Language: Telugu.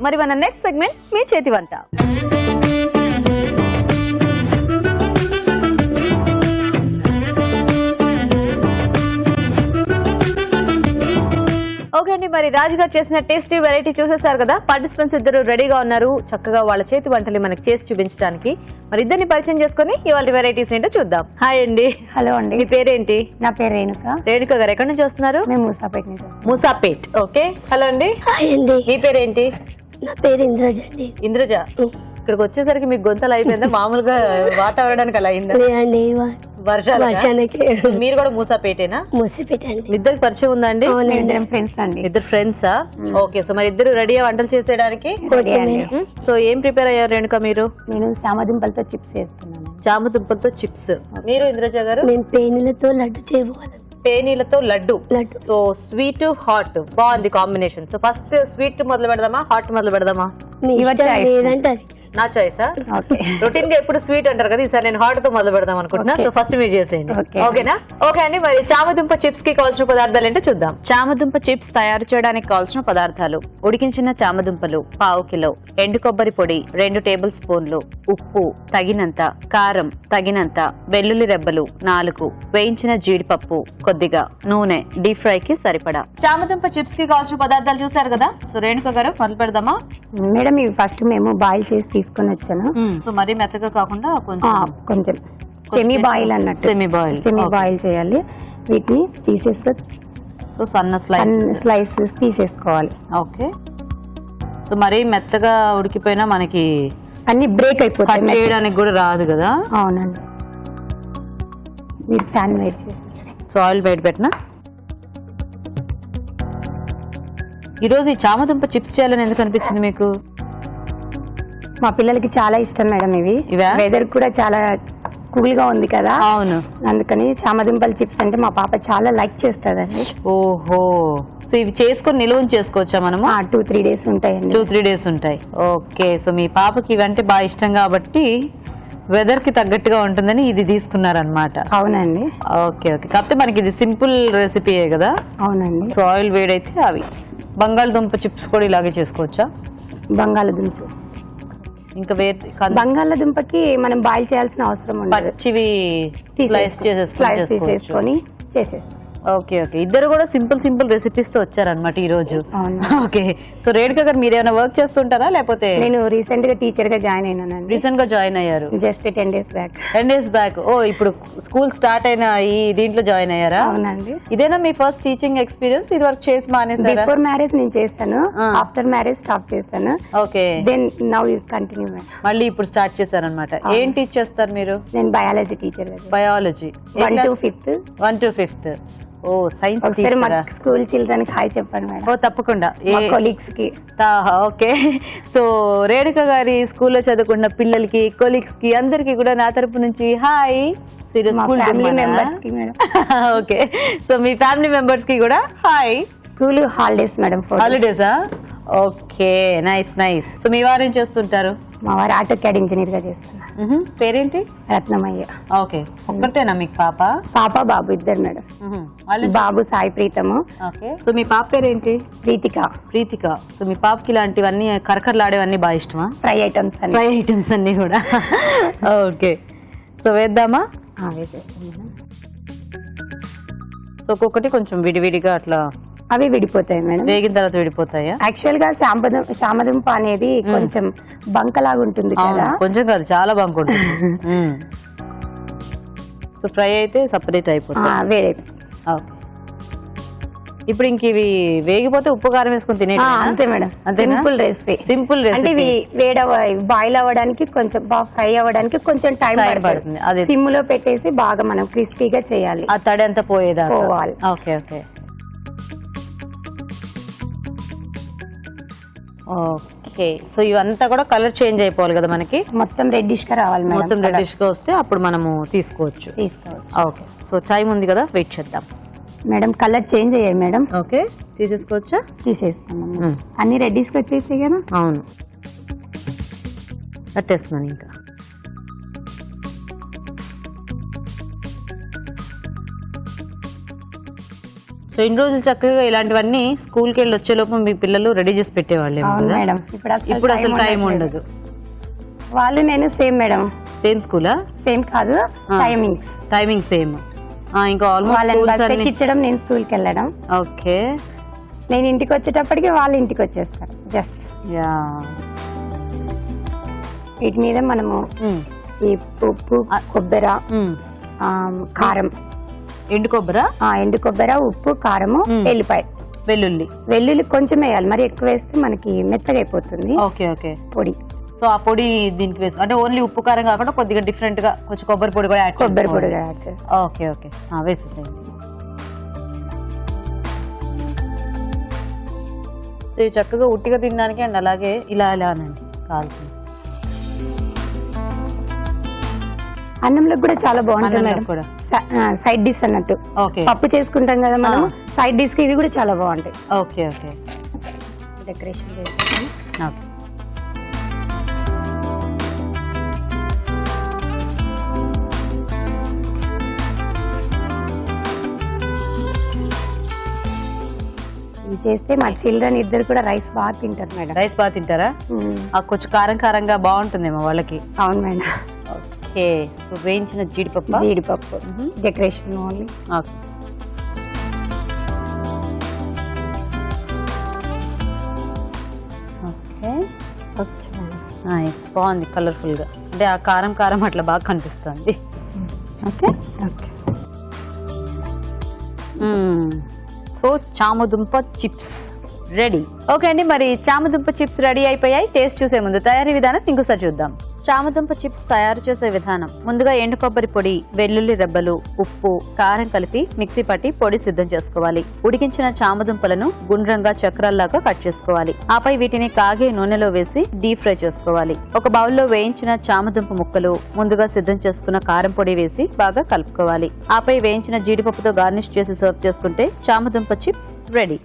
మరి మన నెక్స్ట్ సెగ్మెంట్ మీ చేతి వంట. ఓకే అండి, మరి రాజుగారు చేసిన టేస్టీ వెరైటీ చూసేసారు కదా. పార్టిసిపెంట్స్ ఇద్దరు రెడీగా ఉన్నారు చక్కగా వాళ్ళ చేతి వంటలు మనకి చేసి చూపించడానికి. మరి ఇద్దరిని పరిచయం చేసుకుని ఇవాళ వెరైటీస్ ఏంటో చూద్దాం. హాయ్ అండి. హలో అండి. మీ పేరేంటి? నా పేరు రేణుక. రేణుక గారు ఎక్కడి నుంచి వస్తున్నారు? మేము మూసాపేట నుంచి. మూసాపేట్. ఓకే. హలో అండి. హాయ్ అండి. మీ పేరేంటి? నా పేరు ఇంద్రజ అండి. ఇంద్రజ. ఇక్కడికి వచ్చేసరికి మీకు గొంతలు అయిపోయిందా? మామూలుగా వాతావరణానికి అలా అయిందా? లేదండి, వర్షానికి. మీరు కూడా మూసాపేటేనా? మూసిపేట అండి. ఇద్దరికి పరిచయం ఉందా అండి? ఇద్దరం ఫ్రెండ్స్ అండి. ఇద్దరు ఫ్రెండ్సా? ఓకే. సో మరి ఇద్దరు రెడీయా వంటలు చేసేయడానికి? సో ఏం ప్రిపేర్ అయ్యారు రేణుక మీరు? నేను చామదుంపలతో చిప్స్ చేస్తున్నాను. చామదుంపలతో చిప్స్. మీరు ఇంద్రజ గారు? మేము పేనీలతో లడ్డు చేయబోవాలి. పేనీలతో లడ్డు. సో స్వీట్ హాట్ బాగుంది కాంబినేషన్. సో ఫస్ట్ స్వీట్ మొదలు పెడదామా, హాట్ మొదలు పెడదామా? లేదంటే అది నా చాయిసా? రొటీన్ గా ఎప్పుడు స్వీట్ అంటారు కదా, ఈసారి నేను హాట్ తో మొదలు పెడదాం అనుకుంటున్నా. సో ఫస్ట్ మీరు చేసేయండి. ఓకేనా? ఓకే అండి. మరి చామదుంప చిప్స్ కి కావాల్సిన పదార్థాలు ఏంటో చూద్దాం. చామదుంప చిప్స్ తయారు చేయడానికి కావాల్సిన పదార్థాలు: ఉడికించిన చామదుంపలు 1/2 కిలో, ఎండు కొబ్బరి పొడి 2 టేబుల్ స్పూన్లు, ఉప్పు తగినంత, కారం తగినంత, వెల్లుల్లి రెబ్బలు 4, వేయించిన జీడిపప్పు కొద్దిగా, నూనె డీప్ ఫ్రై కి సరిపడా. చామదుంప చిప్స్ కి కావాల్సిన పదార్థాలు చూసారు కదా. సో రేణుక గారు మొదలు పెడదామా? మేడం ఇవి ఫస్ట్ మేము బాయిల్ చేసి తీసుకొని వచ్చాను. సో మరీ మెత్తగా కాకుండా కొంచెం సెమీ బాయిల్ అన్నట్టు. సెమీ బాయిల్ చేయాలి. వీటిని పీసెస్ సో సన్న స్లైసెస్ తీసేసుకోవాలి. ఓకే. సో మరీ మెత్తగా ఉడికిపోయినా మనకి అన్ని బ్రేక్ అయిపోతాయి, చేయడానికి కూడా రాదు కదా. అవునండి. మీరు ప్యాన్ వేడి చేసి సో ఆయిల్ బయట పెట్టినా. ఈరోజు ఈ చామదుంప చిప్స్ చేయాలని ఎందుకు అనిపించింది మీకు? మా పిల్లలకి చాలా ఇష్టం మేడం ఇవి. వెదర్ కూడా చాలా కూల్ గా ఉంది కదా. అవును. అందుకని చామదుంపల చిప్స్ అంటే మా పాప చాలా లైక్ చేస్తుందండి. ఓహో. సో ఇవి చేసుకొని నిల్వ చేసుకోవచ్చా మనము? 2-3 డేస్ ఉంటాయండి. 2-3 డేస్ ఉంటాయి. ఓకే. సో మీ పాపకి ఇవంటే బాగా ఇష్టం కాబట్టి వెదర్ కి తగ్గట్టుగా ఉంటుందని ఇది తీసుకున్నారనమాట. అవునండి. Okay okay. కాకపోతే మనకి ఇది సింపుల్ రెసిపీయే కదా. అవునండి. సో ఆయిల్ వేడైతే అవి బంగాళదుంప చిప్స్ కూడా ఇలాగే చేసుకోవచ్చా? బంగాళదుంప ఇంకా బంగాళదుంపకి మనం బాయిల్ చేయాల్సిన అవసరం ఉండదు. పచ్చివి స్లైస్ చేసేసుకొని చేసేస్తాం. Okay okay. ఇద్దరు కూడా సింపుల్ రెసిపీస్ తో వచ్చారనమాట ఈ రోజు. ఓకే. సో రేణుక గారు మీరు ఏమైనా వర్క్ చేస్తుంటారా లేకపోతే? నేను రీసెంట్ గా టీచర్ గా జాయిన్ అయినానండి. రీసెంట్ గా జాయిన్ అయ్యారు? Just 10 days back. 10 days back. Oh, ఇప్పుడు స్కూల్ స్టార్ట్ అయిన ఈ దీంట్లో జాయిన్ అయ్యారా? అవునండి. ఇదేనా మీ ఫస్ట్ టీచింగ్ ఎక్స్పీరియన్స్? ఇది వర్క్ చేసి మానేసారా? బిఫోర్ మ్యారేజ్ నేను చేశాను, ఆఫ్టర్ మ్యారేజ్ స్టాప్ చేశాను. Okay. Then now you continue. మళ్ళీ ఇప్పుడు స్టార్ట్ చేశారనమాట. ఏం టీచ్ చేస్తారు మీరు? నేను biology teacher. Biology 1 to 5th. 1 to 5th. ఓ, సైన్స్ స్కూల్ చిల్డ్రన్ కి హాయ్ చెప్పండి మేడం. ఓ తప్పకుండా. కొలీగ్స్ కి. ఓకే. సో రేణుక గారి స్కూల్లో చదువుకున్న పిల్లలకి, కొలీగ్స్ కి అందరికి కూడా నా తరపు నుంచి హాయ్. ఫ్యామిలీ మెంబర్స్ కి మేడం. ఓకే. సో మీ ఫ్యామిలీ మెంబర్స్ కి కూడా హాయ్. School holidays madam. హాలిడేసా? Okay, nice nice. సో మీ వారు ఏం చేస్తుంటారు? మా వారు ఆటో క్యాడ్ ఇంజనీర్ గా చేస్తున్నారు. పేరేంటి? రత్నమయ్య. ఓకే. ఒక్కటేనా మీకు పాప? పాప బాబు ఇద్దరు మేడం. బాబు సాయి ప్రీతము. ఓకే. సో మీ పాప పేరేంటి? ప్రీతిక. సో మీ పాపకి ఇలాంటివన్నీ కరకరలాడేవన్నీ బాగా ఇష్టమా? ఫ్రై ఐటమ్స్ అన్ని కూడా. ఓకే. సో వేద్దామా? వేసేస్తాం మేడం. సో ఒక్కొక్కటి కొంచెం విడివిడిగా అట్లా అవి విడిపోతాయి మేడం. వేగిన తర్వాత విడిపోతాయా? యాక్చువల్ గా చామదుంప అనేది కొంచెం బంకలాగా ఉంటుంది కదా. కొంచెం కాదు, చాలా బంక ఉంటుంది. సో ఫ్రై అయితే సపరేట్ అయిపోతుంది. వేరే. ఇప్పుడు ఇంక ఇవి వేగిపోతే ఉప్పు కారం వేసుకుని తినే అంతే మేడం. Simple recipe. అంటే ఇవి బాయిల్ అవ్వడానికి కొంచెం బాగా ఫ్రై అవ్వడానికి కొంచెం టైం పడుతుంది. అది సిమ్ లో పెట్టేసి బాగా మనం క్రిస్పీగా చేయాలి. ఆ తడి అంతా పోవాలి. Okay okay. ఓకే. సో ఇవంతా కూడా కలర్ చేంజ్ అయిపోవాలి కదా మనకి. మొత్తం రెడ్డిష్ గా రావాలి. మొత్తం రెడ్డిష్ గా వస్తే అప్పుడు మనము తీసుకోవచ్చు. ఓకే. సో టైం ఉంది కదా, వెయిట్ చేద్దాం మేడం. కలర్ చేంజ్ అయ్యాయి మేడం. ఓకే. తీసేసుకోవచ్చా? తీసేస్తాను. అన్ని రెడ్డిష్ గా వచ్చేసాయి కదా. అవును. కట్టేస్తున్నాను ఇంకా. సో సో ఇన్ని రోజులు చక్కగా ఇలాంటివన్నీ స్కూల్కి వెళ్ళి వచ్చే లోపు మీ పిల్లలు రెడీ చేసి పెట్టేవాళ్ళు మేడం. ఇప్పుడు అసలు టైం ఉండదు. వాళ్ళు నేను సేమ్ మేడం. సేమ్ స్కూలా? సేమ్ కాదు, టైమింగ్ సేమ్. ఇంకా ఆల్మోస్ట్ ఎక్కించడం, నేను స్కూల్కి వెళ్ళడం. ఓకే. నేను ఇంటికి వచ్చేటప్పటికి వాళ్ళు ఇంటికి వచ్చేస్తారు. జస్ట్ వీటి మీద మనము ఈ ఉప్పు, కొబ్బరి, కారం, ఎండు కొబ్బరి, ఉప్పు, కారము, వెల్లుల్లి కొంచెం వేయాలి. మరి ఎక్కువ వేస్తే మనకి మెత్తగా అయిపోతుంది. Okay okay. పొడి. సో ఆ పొడి దీనికి వేసు అంటే ఓన్లీ ఉప్పు కారం కాకుండా కొద్దిగా డిఫరెంట్ గా కొంచెం కొబ్బరి పొడి కూడా యాడ్ చేస్తాం. ఓకే ఓకే వేసేసేయండి. ఇవి చక్కగా ఉట్టిగా తినడానికి అండ్ అలాగే ఇలా అనండి కాల్చింది. అన్నంలో కూడా చాలా బాగుంటుంది మేడం. కూడా సైడ్ డిష్ అన్నట్టు. ఓకే. పప్పు చేసుకుంటాం కదా మనం, సైడ్ డిష్ కి ఇది కూడా చాలా బాగుంటాయి. Okay okay. డెకరేషన్ చేస్తాం. ఓకే. ఇది చేస్తే మా చిల్డ్రన్ ఇద్దరు కూడా రైస్ బాగా తింటారు మేడం. రైస్ బాగా తింటారా? కొంచెం కారం కారంగా బాగుంటుందేమో వాళ్ళకి. అవును మేడం. ఓకే. సో వేయించిన జీడిపప్పు డెకరేషన్ ఓన్లీ. ఓకే. బాగుంది కలర్ఫుల్ గా. అంటే ఆ కారం కారం అట్లా బాగా కనిపిస్తుంది. Okay okay. సో చామదుంప చిప్స్ రెడీ. ఓకే అండి, మరి చామదుంప చిప్స్ రెడీ అయిపోయాయి. టేస్ట్ చూసే ముందు తయారీ విధానం ఇంకోసారి చూద్దాం. చామదుంప చిప్స్ తయారు చేసే విధానం: ముందుగా ఎండు కొబ్బరి పొడి, వెల్లుల్లి రెబ్బలు, ఉప్పు, కారం కలిపి మిక్సీ పట్టి పొడి సిద్ధం చేసుకోవాలి. ఉడికించిన చామదుంపలను గుండ్రంగా చక్రాల్లాగా కట్ చేసుకోవాలి. ఆపై వీటిని కాగే నూనెలో వేసి డీప్ ఫ్రై చేసుకోవాలి. ఒక బౌల్లో వేయించిన చామదుంప ముక్కలు, ముందుగా సిద్ధం చేసుకున్న కారం పొడి వేసి బాగా కలుపుకోవాలి. ఆపై వేయించిన జీడిపప్పుతో గార్నిష్ చేసి సర్వ్ చేసుకుంటే చామదుంప చిప్స్ రెడీ.